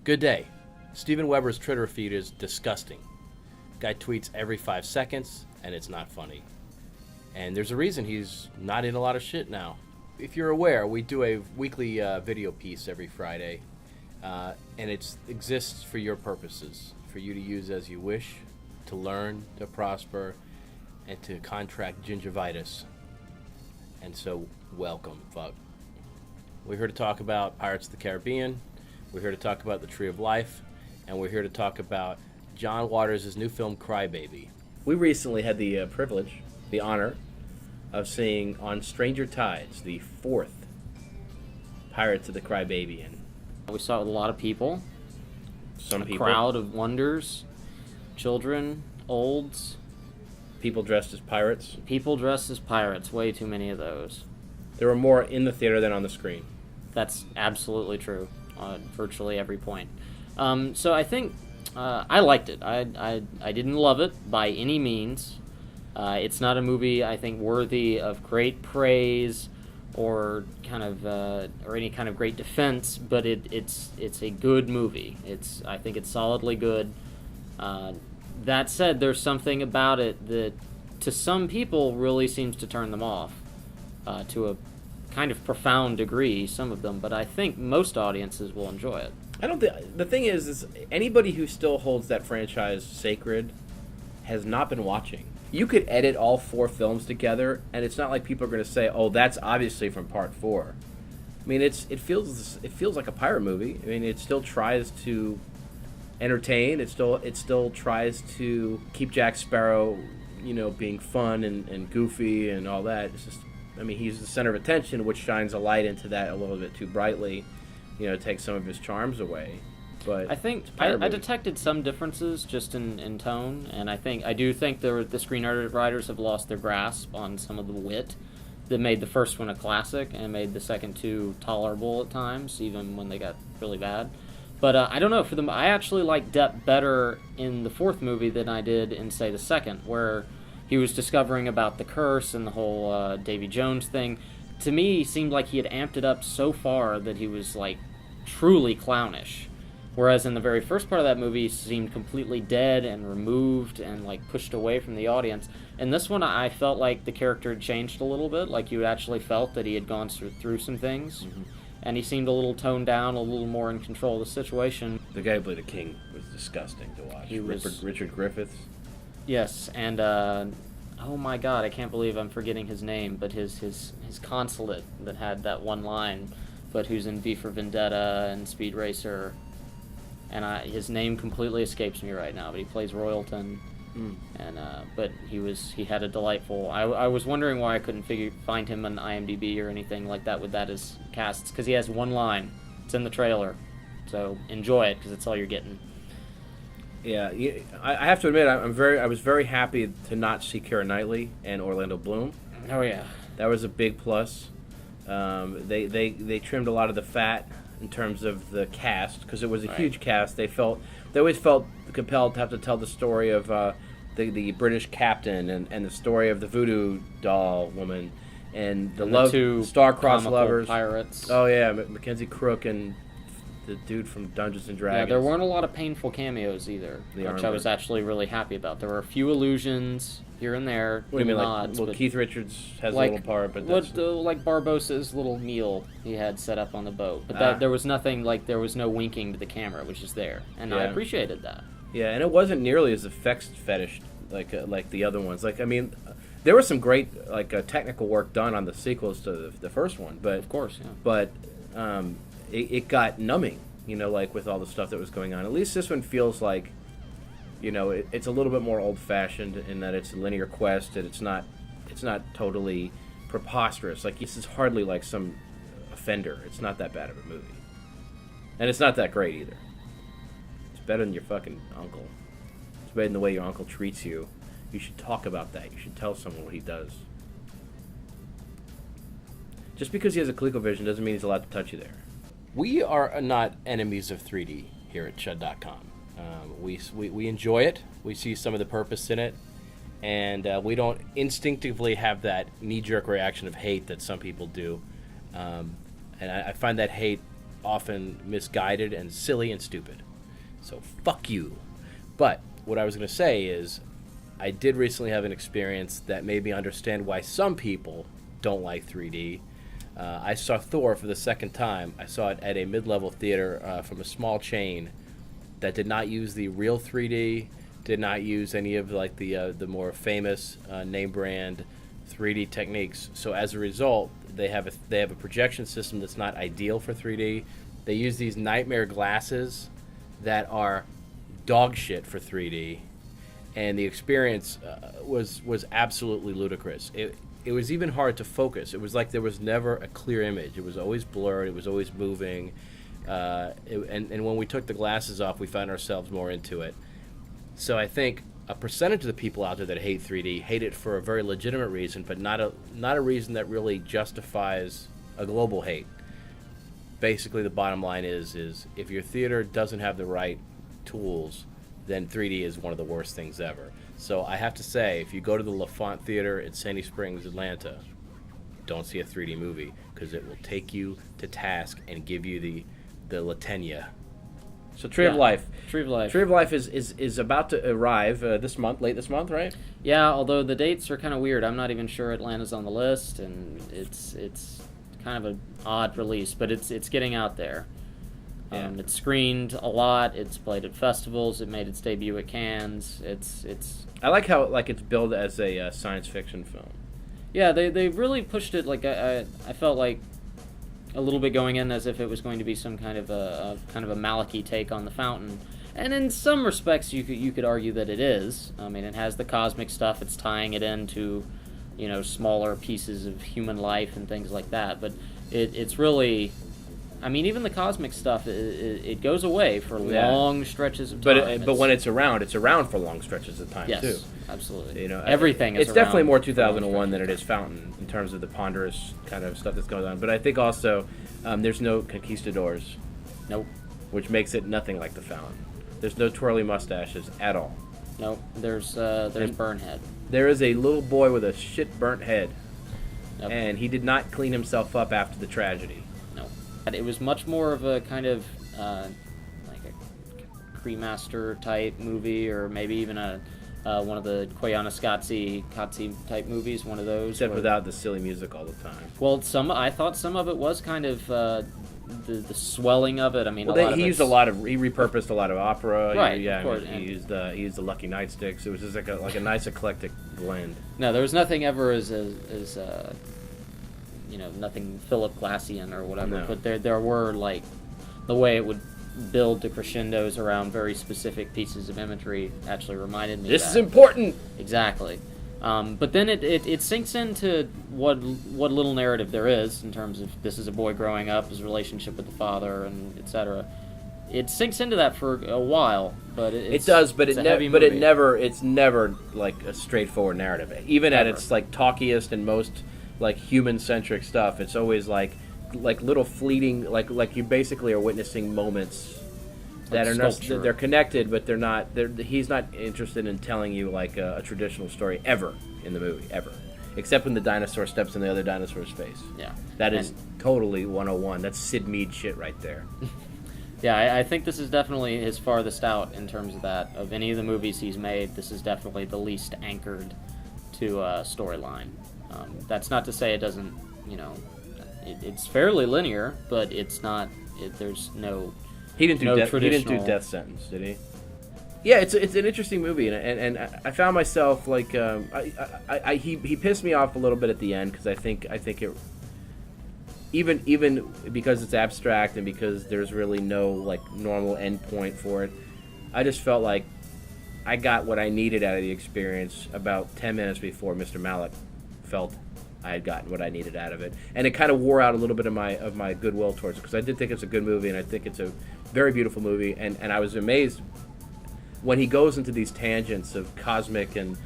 Good day. Steven Weber's Twitter feed is disgusting. Guy tweets every 5 seconds, and it's not funny. And there's a reason he's not in a lot of shit now. If you're aware, we do a weekly video piece every Friday, and it exists for your purposes, for you to use as you wish, to learn, to prosper, and to contract gingivitis. And so, welcome, fuck. We're here to talk about Pirates of the Caribbean. We're here to talk about The Tree of Life. And we're here to talk about John Waters' new film, Crybaby. We recently had the privilege, the honor, of seeing On Stranger Tides, the fourth Pirates of the Caribbean. We saw it with a lot of people. Some a crowd of wonders, children, olds. People dressed as pirates. People dressed as pirates. Way too many of those. There were more in the theater than on the screen. That's absolutely true on virtually every point. So I think I liked it. I didn't love it by any means. It's not a movie I think worthy of great praise or kind of or any kind of great defense, but it's a good movie. I think it's solidly good. That said, there's something about it that to some people really seems to turn them off to a kind of profound degree, some of them, but I think most audiences will enjoy it. I don't think the thing is anybody who still holds that franchise sacred has not been watching. You could edit all four films together, and it's not like people are going to say, "Oh, that's obviously from Part 4." I mean, it feels like a pirate movie. I mean, it still tries to entertain. It still tries to keep Jack Sparrow, being fun and goofy and all that. It's just, I mean, he's the center of attention, which shines a light into that a little bit too brightly. Takes some of his charms away. But I think I detected some differences just in tone, and I do think the screenwriters have lost their grasp on some of the wit that made the first one a classic and made the second two tolerable at times, even when they got really bad. But I don't know, for them, I actually liked Depp better in the fourth movie than I did in, say, the second, where he was discovering about the curse and the whole Davy Jones thing. To me, he seemed like he had amped it up so far that he was, like, truly clownish. Whereas in the very first part of that movie, he seemed completely dead and removed and, like, pushed away from the audience. In this one, I felt like the character had changed a little bit, like you actually felt that he had gone through some things. Mm-hmm. And he seemed a little toned down, a little more in control of the situation. The guy who played the king was disgusting to watch. Richard Griffiths. Yes, and oh my God, I can't believe I'm forgetting his name, but his consulate that had that one line, but who's in V for Vendetta and Speed Racer, and his name completely escapes me right now, but he plays Royalton. And but he had a delightful. I was wondering why I couldn't find him on IMDb or anything like that with that as casts, because he has one line. It's in the trailer, so enjoy it because it's all you're getting. Yeah, I have to admit I was very happy to not see Keira Knightley and Orlando Bloom. Oh yeah, that was a big plus. They trimmed a lot of the fat in terms of the cast because it was a huge cast. They always felt compelled to have to tell the story of the British captain and the story of the voodoo doll woman and the star-crossed lovers, pirates. Oh yeah, Mackenzie Crook and the dude from Dungeons and Dragons. Yeah, there weren't a lot of painful cameos either, which I was actually really happy about. There were a few allusions here and there. What do you mean, nods, Keith Richards has a little part, but that's... like Barbossa's little meal he had set up on the boat. But there was nothing, there was no winking to the camera, which is there, and I appreciated that. Yeah, and it wasn't nearly as effects fetish like the other ones. There was some great technical work done on the sequels to the first one, but of course, yeah. But it got numbing, with all the stuff that was going on. At least this one feels like, it's a little bit more old-fashioned in that it's a linear quest, and it's not totally preposterous. Like, this is hardly like some Offender. It's not that bad of a movie, and it's not that great either. It's better than your fucking uncle. It's better than the way your uncle treats you. You should talk about that. You should tell someone what he does. Just because he has a ColecoVision doesn't mean he's allowed to touch you there. We are not enemies of 3D here at Chud.com. We enjoy it. We see some of the purpose in it. And we don't instinctively have that knee-jerk reaction of hate that some people do. And I find that hate often misguided and silly and stupid. So fuck you. But what I was going to say is I did recently have an experience that made me understand why some people don't like 3D. I saw Thor for the second time. I saw it at a mid-level theater from a small chain that did not use the real 3D, did not use any of like the more famous name brand 3D techniques. So as a result, they have a projection system that's not ideal for 3D. They use these nightmare glasses that are dog shit for 3D, and the experience was absolutely ludicrous. It was even hard to focus. It was like there was never a clear image. It was always blurred. It was always moving. And when we took the glasses off, we found ourselves more into it. So I think a percentage of the people out there that hate 3D hate it for a very legitimate reason, but not a reason that really justifies a global hate. Basically, the bottom line is if your theater doesn't have the right tools, then 3D is one of the worst things ever. So I have to say, if you go to the LaFont Theater in Sandy Springs, Atlanta, don't see a 3D movie, because it will take you to task and give you the latenya. So Tree of Life. Tree of Life. Tree of Life is about to arrive late this month, right? Yeah, although the dates are kind of weird. I'm not even sure Atlanta's on the list, and it's kind of an odd release, but it's getting out there. Yeah. It's screened a lot. It's played at festivals. It made its debut at Cannes. It's. I like how it's billed as a science fiction film. Yeah, they really pushed it. Like I felt like a little bit going in as if it was going to be some kind of a Maliki take on The Fountain, and in some respects you could argue that it is. I mean, it has the cosmic stuff. It's tying it into, smaller pieces of human life and things like that. But it's really. I mean, even the cosmic stuff, it goes away for long stretches of time. But when it's around for long stretches of time, yes, too. Absolutely. Everything is. It's definitely more 2001 than it is Fountain in terms of the ponderous kind of stuff that's going on. But I think also there's no conquistadors. Nope. Which makes it nothing like the Fountain. There's no twirly mustaches at all. Nope. There's Burnhead. There is a little boy with a shit burnt head, Yep. and he did not clean himself up after the tragedy. It was much more of a kind of like a Cremaster type movie, or maybe even one of the Koyaanisqatsi type movies, one of those. Except without the silly music all the time. Well, I thought some of it was kind of the swelling of it. I mean, he repurposed a lot of opera. Right. Yeah. Of course. He used the Lucky Nightsticks. It was just like a nice eclectic blend. No, there was nothing ever as nothing Philip Glassian or whatever. No. But there were, like, the way it would build to crescendos around very specific pieces of imagery actually reminded me of that. This is important! Exactly. But then it sinks into what little narrative there is in terms of this is a boy growing up, his relationship with the father, and etc. It sinks into that for a while, but it's never like a straightforward narrative. Even at its like talkiest and most like human-centric stuff, it's always like little fleeting, like you basically are witnessing moments that are not, they're connected, but they're not. He's not interested in telling you like a traditional story ever in the movie, ever, except when the dinosaur steps in the other dinosaur's face. Yeah, that is totally 101. That's Sid Mead shit right there. Yeah, I think this is definitely his farthest out in terms of that. Of any of the movies he's made, this is definitely the least anchored to a storyline. That's not to say it doesn't, it's fairly linear, but it's not. There's no. He didn't do He didn't do Death Sentence, did he? Yeah, it's an interesting movie, and I found myself like he pissed me off a little bit at the end because I think it. Even because it's abstract and because there's really no like normal endpoint for it, I just felt like I got what I needed out of the experience about 10 minutes before Mr. Malick felt I had gotten what I needed out of it, and it kind of wore out a little bit of my goodwill towards it because I did think it's a good movie and I think it's a very beautiful movie, and I was amazed when he goes into these tangents of cosmic and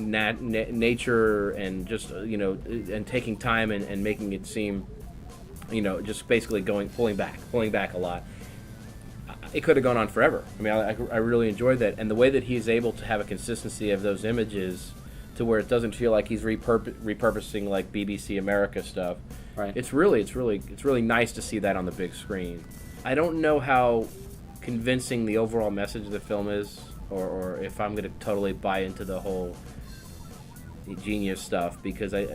nature and just and taking time and making it seem. Just basically pulling back a lot. It could have gone on forever. I mean, I really enjoyed that. And the way that he's able to have a consistency of those images to where it doesn't feel like he's repurposing like BBC America stuff. Right. It's really nice to see that on the big screen. I don't know how convincing the overall message of the film is, or if I'm going to totally buy into the whole genius stuff, because I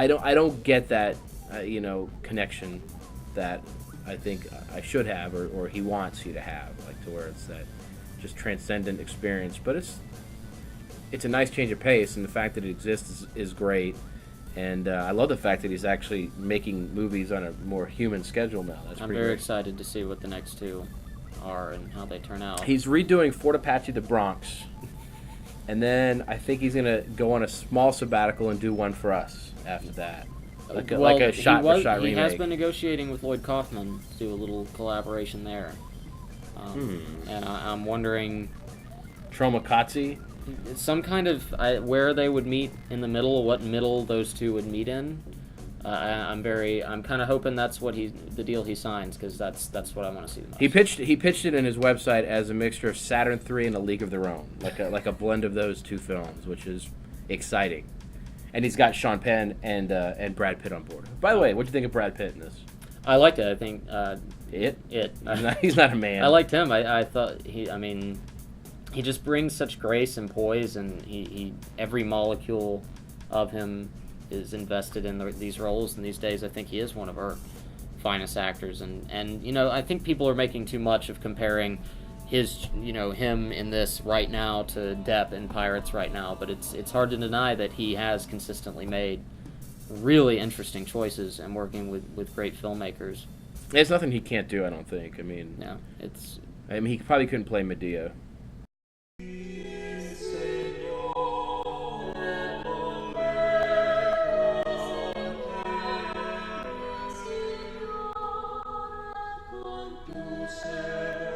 don't get that connection that I think I should have, or he wants you to have, like to where it's that just transcendent experience. But it's a nice change of pace, and the fact that it exists is great. And I love the fact that he's actually making movies on a more human schedule now. I'm very excited to see what the next two are and how they turn out. He's redoing Fort Apache the Bronx, and then I think he's going to go on a small sabbatical and do One for Us after that. Like a shot-for-shot remake. He has been negotiating with Lloyd Kaufman to do a little collaboration there. And I'm wondering... Traumakatsi? Some kind of where they would meet in the middle, what middle those two would meet in. I'm kind of hoping that's what the deal he signs, because that's what I want to see the most. He pitched it in his website as a mixture of Saturn III and A League of Their Own, like a blend of those two films, which is exciting. And he's got Sean Penn and Brad Pitt on board. By the way, what do you think of Brad Pitt in this? I liked it. I think It. He's not a man. I liked him. I thought he just brings such grace and poise, and he every molecule of him is invested in these roles. And these days, I think he is one of our finest actors. And I think people are making too much of comparing him in this right now to Depp in Pirates right now. But it's hard to deny that he has consistently made really interesting choices and working with great filmmakers. There's nothing he can't do, I don't think. No, he probably couldn't play Medea. Say